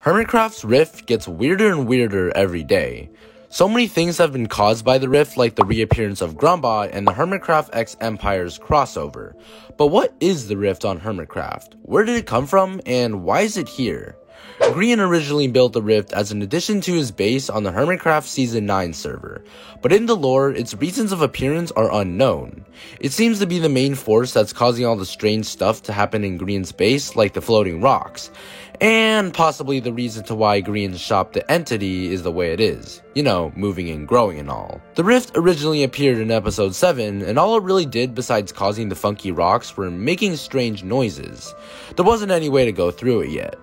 Hermitcraft's rift gets weirder and weirder every day. So many things have been caused by the rift, like the reappearance of Grumbot and the Hermitcraft X Empires crossover. But what is the rift on Hermitcraft? Where did it come from, and why is it here? Grian originally built the rift as an addition to his base on the Hermitcraft Season 9 server, but in the lore, its reasons of appearance are unknown. It seems to be the main force that's causing all the strange stuff to happen in Grian's base, like the floating rocks, and possibly the reason to why Grian's shop the entity is the way it is. You know, moving and growing and all. The rift originally appeared in episode 7, and all it really did besides causing the funky rocks were making strange noises. There wasn't any way to go through it yet.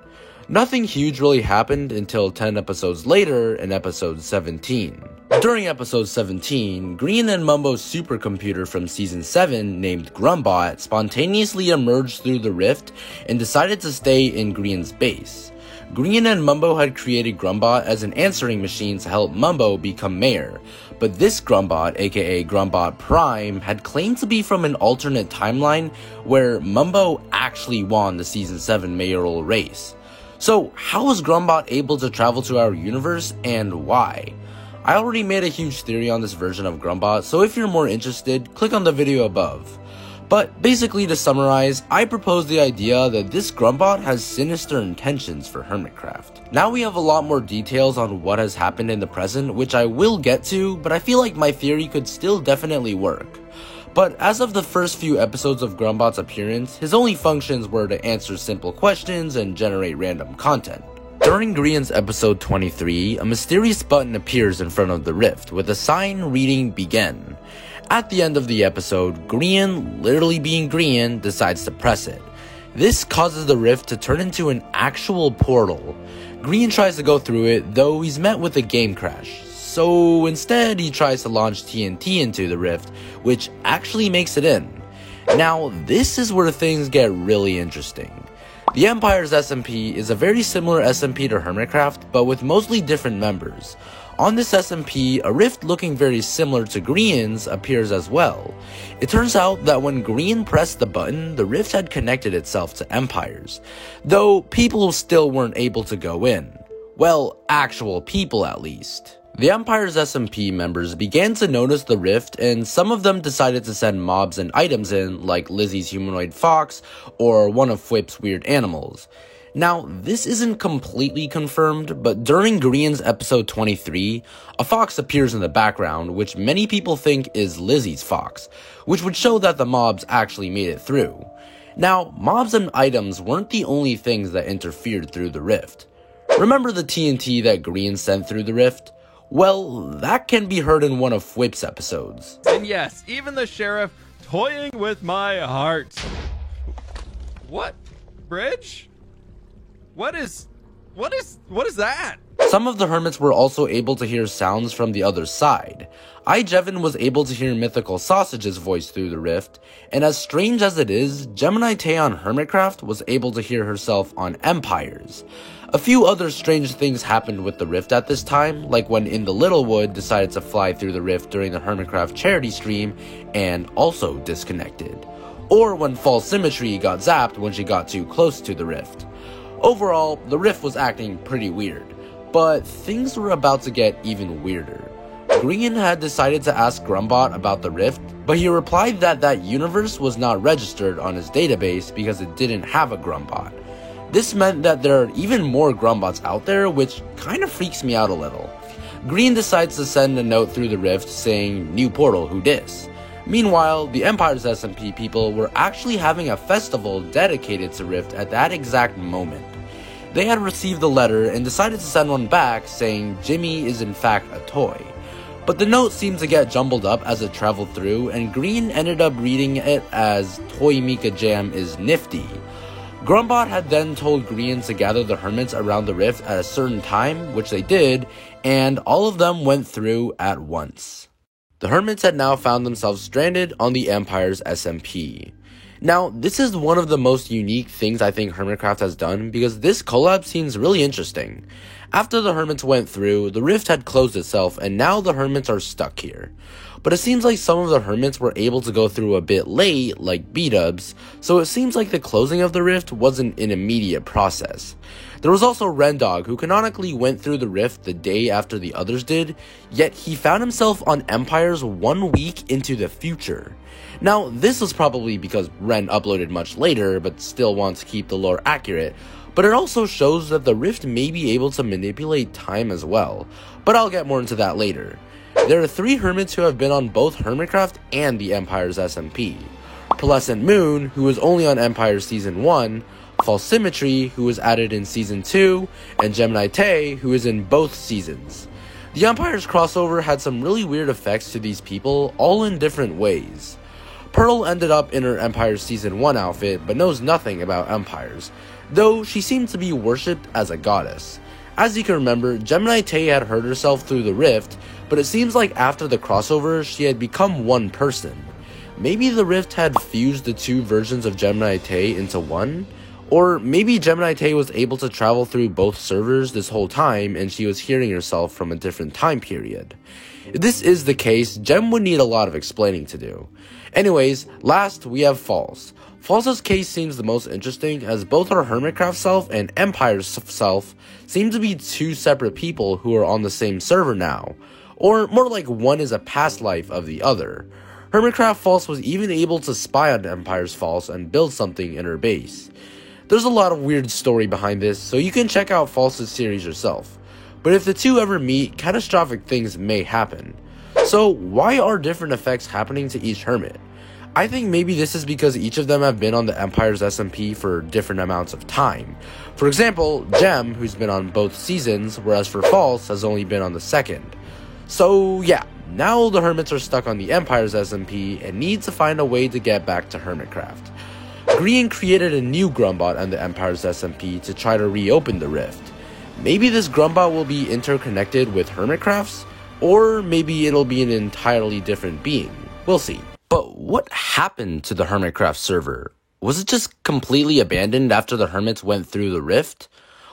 Nothing huge really happened until 10 episodes later in episode 17. During episode 17, Grian and Mumbo's supercomputer from season 7 named Grumbot spontaneously emerged through the rift and decided to stay in Grian's base. Grian and Mumbo had created Grumbot as an answering machine to help Mumbo become mayor, but this Grumbot, aka Grumbot Prime, had claimed to be from an alternate timeline where Mumbo actually won the season 7 mayoral race. So, how was Grumbot able to travel to our universe, and why? I already made a huge theory on this version of Grumbot, so if you're more interested, click on the video above. But basically, to summarize, I propose the idea that this Grumbot has sinister intentions for Hermitcraft. Now we have a lot more details on what has happened in the present, which I will get to, but I feel like my theory could still definitely work. But as of the first few episodes of Grumbot's appearance, his only functions were to answer simple questions and generate random content. During Grian's episode 23, a mysterious button appears in front of the rift, with a sign reading "Begin." At the end of the episode, Grian, literally being Grian, decides to press it. This causes the rift to turn into an actual portal. Grian tries to go through it, though he's met with a game crash. So instead, he tries to launch TNT into the rift, which actually makes it in. Now, this is where things get really interesting. The Empire's SMP is a very similar SMP to Hermitcraft, but with mostly different members. On this SMP, a rift looking very similar to Grian's appears as well. It turns out that when Grian pressed the button, the rift had connected itself to Empires, though people still weren't able to go in. Well, actual people at least. The Empire's SMP members began to notice the rift, and some of them decided to send mobs and items in, like Lizzie's humanoid fox or one of Fwip's weird animals. Now, this isn't completely confirmed, but during Grian's episode 23, a fox appears in the background, which many people think is Lizzie's fox, which would show that the mobs actually made it through. Now, mobs and items weren't the only things that interfered through the rift. Remember the TNT that Grian sent through the rift? Well, that can be heard in one of Fwip's episodes. And yes, even the sheriff toying with my heart. What? Bridge? What is that? Some of the hermits were also able to hear sounds from the other side. Jevin was able to hear Mythical Sausage's voice through the rift, and as strange as it is, Gemini Tay on Hermitcraft was able to hear herself on Empires. A few other strange things happened with the rift at this time, like when In the Littlewood decided to fly through the rift during the Hermitcraft charity stream and also disconnected. Or when False Symmetry got zapped when she got too close to the rift. Overall, the rift was acting pretty weird, but things were about to get even weirder. Grian had decided to ask Grumbot about the rift, but he replied that that universe was not registered on his database because it didn't have a Grumbot. This meant that there are even more Grumbots out there, which kind of freaks me out a little. Grian decides to send a note through the rift saying, "New portal, who dis?" Meanwhile, the Empire's SMP people were actually having a festival dedicated to Rift at that exact moment. They had received the letter and decided to send one back saying Jimmy is in fact a toy. But the note seemed to get jumbled up as it traveled through, and Grian ended up reading it as Toy Mika Jam is nifty. Grumbot had then told Grian to gather the hermits around the rift at a certain time, which they did, and all of them went through at once. The hermits had now found themselves stranded on the Empire's SMP. Now, this is one of the most unique things I think Hermitcraft has done because this collab seems really interesting. After the hermits went through, the rift had closed itself and now the hermits are stuck here. But it seems like some of the hermits were able to go through a bit late, like B-dubs, so it seems like the closing of the rift wasn't an immediate process. There was also Rendog, who canonically went through the rift the day after the others did, yet he found himself on Empires 1 week into the future. Now, this was probably because Ren uploaded much later, but still wants to keep the lore accurate, but it also shows that the rift may be able to manipulate time as well, but I'll get more into that later. There are 3 hermits who have been on both Hermitcraft and the Empire's SMP. Pearlescent Moon, who was only on Empire Season 1, False Symmetry, who was added in Season 2, and Gemini Tay, who is in both seasons. The Empire's crossover had some really weird effects to these people, all in different ways. Pearl ended up in her Empire Season 1 outfit, but knows nothing about Empires, though she seemed to be worshipped as a goddess. As you can remember, Gemini Tay had hurt herself through the rift, but it seems like after the crossover, she had become one person. Maybe the rift had fused the 2 versions of Gemini Tay into one? Or maybe Gemini Tay was able to travel through both servers this whole time and she was hearing herself from a different time period. If this is the case, Gem would need a lot of explaining to do. Anyways, last we have False. False's case seems the most interesting as both her Hermitcraft self and Empire's self seem to be 2 separate people who are on the same server now, or more like one is a past life of the other. Hermitcraft False was even able to spy on Empire's False and build something in her base. There's a lot of weird story behind this, so you can check out False's series yourself. But if the 2 ever meet, catastrophic things may happen. So why are different effects happening to each hermit? I think maybe this is because each of them have been on the Empire's SMP for different amounts of time. For example, Gem, who's been on both seasons, whereas for False has only been on the second. So yeah, now the hermits are stuck on the Empire's SMP and need to find a way to get back to Hermitcraft. Grian created a new Grumbot on the Empire's SMP to try to reopen the rift. Maybe this Grumbot will be interconnected with Hermitcraft's, or maybe it'll be an entirely different being. We'll see. But what happened to the Hermitcraft server? Was it just completely abandoned after the hermits went through the rift?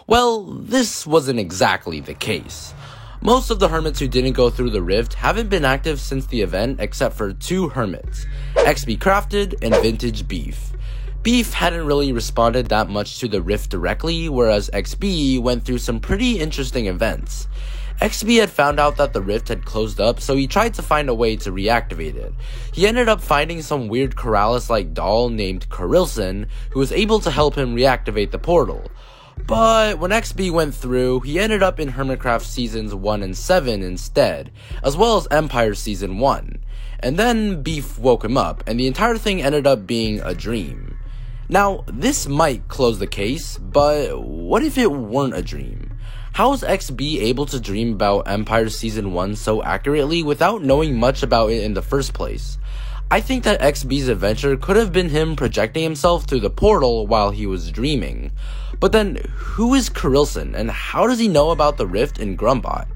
Well, this wasn't exactly the case. Most of the hermits who didn't go through the rift haven't been active since the event except for 2 hermits, XB Crafted and Vintage Beef. Beef hadn't really responded that much to the rift directly, whereas XB went through some pretty interesting events. XB had found out that the rift had closed up, so he tried to find a way to reactivate it. He ended up finding some weird Corrales-like doll named Carilson, who was able to help him reactivate the portal. But when XB went through, he ended up in Hermitcraft Seasons 1 and 7 instead, as well as Empire Season 1. And then Beef woke him up, and the entire thing ended up being a dream. Now, this might close the case, but what if it weren't a dream? How is XB able to dream about Empire Season 1 so accurately without knowing much about it in the first place? I think that XB's adventure could have been him projecting himself through the portal while he was dreaming. But then, who is Carilson, and how does he know about the rift in Grumbot?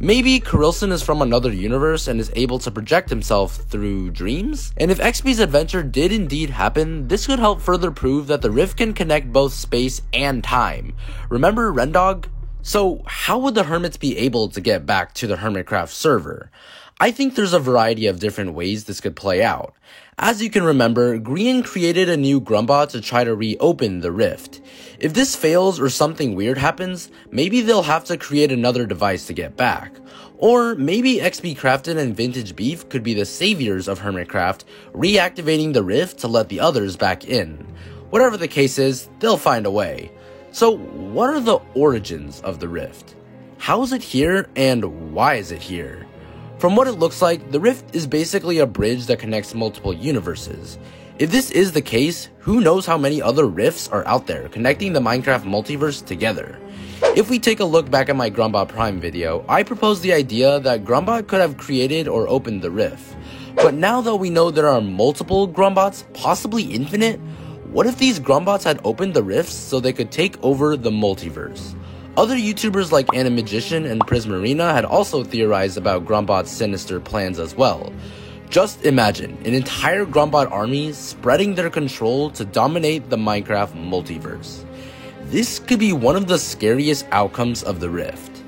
Maybe Carilson is from another universe and is able to project himself through dreams? And if XB's adventure did indeed happen, this could help further prove that the rift can connect both space and time. Remember Rendog? So how would the hermits be able to get back to the Hermitcraft server? I think there's a variety of different ways this could play out. As you can remember, Grian created a new Grumbot to try to reopen the rift. If this fails or something weird happens, maybe they'll have to create another device to get back. Or maybe XB Crafted and Vintage Beef could be the saviors of Hermitcraft, reactivating the rift to let the others back in. Whatever the case is, they'll find a way. So what are the origins of the rift? How is it here and why is it here? From what it looks like, the rift is basically a bridge that connects multiple universes. If this is the case, who knows how many other rifts are out there connecting the Minecraft multiverse together? If we take a look back at my Grumbot Prime video, I proposed the idea that Grumbot could have created or opened the rift. But now that we know there are multiple Grumbots, possibly infinite, what if these Grumbots had opened the rifts so they could take over the multiverse? Other YouTubers like Animagician and Prismarina had also theorized about Grumbot's sinister plans as well. Just imagine an entire Grumbot army spreading their control to dominate the Minecraft multiverse. This could be one of the scariest outcomes of the rift.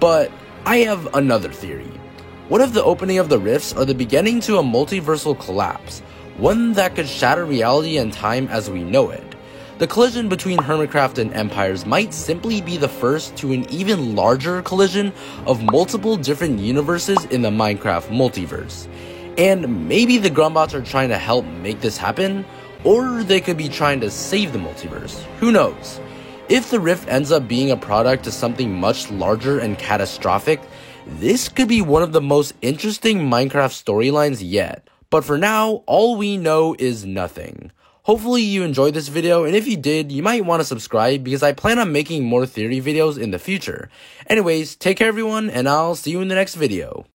But I have another theory. What if the opening of the rifts are the beginning to a multiversal collapse, one that could shatter reality and time as we know it? The collision between Hermitcraft and Empires might simply be the first to an even larger collision of multiple different universes in the Minecraft multiverse. And maybe the Grumbots are trying to help make this happen, or they could be trying to save the multiverse. Who knows? If the Rift ends up being a product to something much larger and catastrophic, this could be one of the most interesting Minecraft storylines yet. But for now, all we know is nothing. Hopefully you enjoyed this video, and if you did, you might want to subscribe because I plan on making more theory videos in the future. Anyways, take care everyone, and I'll see you in the next video.